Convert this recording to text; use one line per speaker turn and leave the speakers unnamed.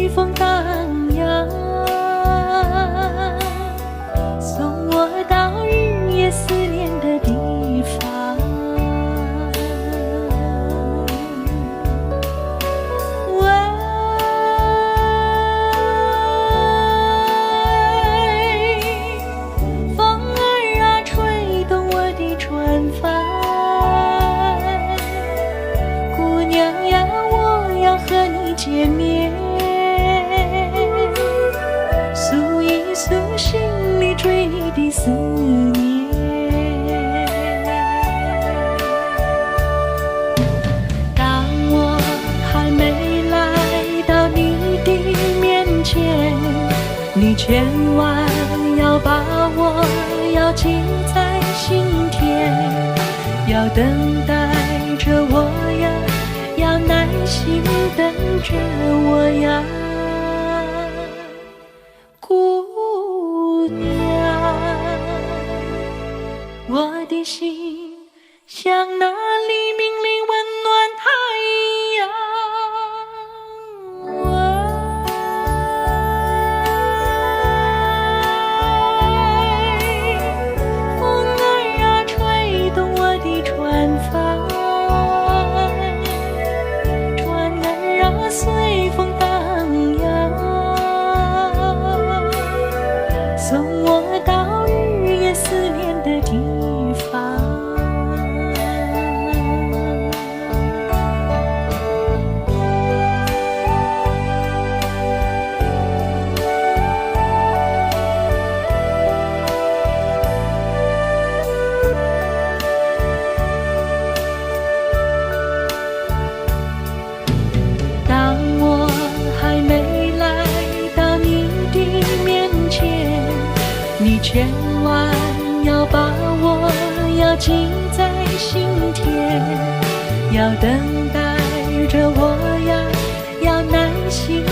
随风荡漾，送我到日夜思念的地方。喂，风儿啊，吹动我的船帆。姑娘呀，我要和你见面，诉一诉心里追你的思念。当我还没来到你的面前，你千万要把我要记在心田，要等待着我呀，要耐心等着我呀，姑娘。我的心像那黎明里温暖太阳。风儿啊，吹动我的船帆，船儿啊，随风荡漾，送我到日夜思念的地方。当我还没来到你的面前，你千万要把我要记在心田，要等待着我呀，要耐心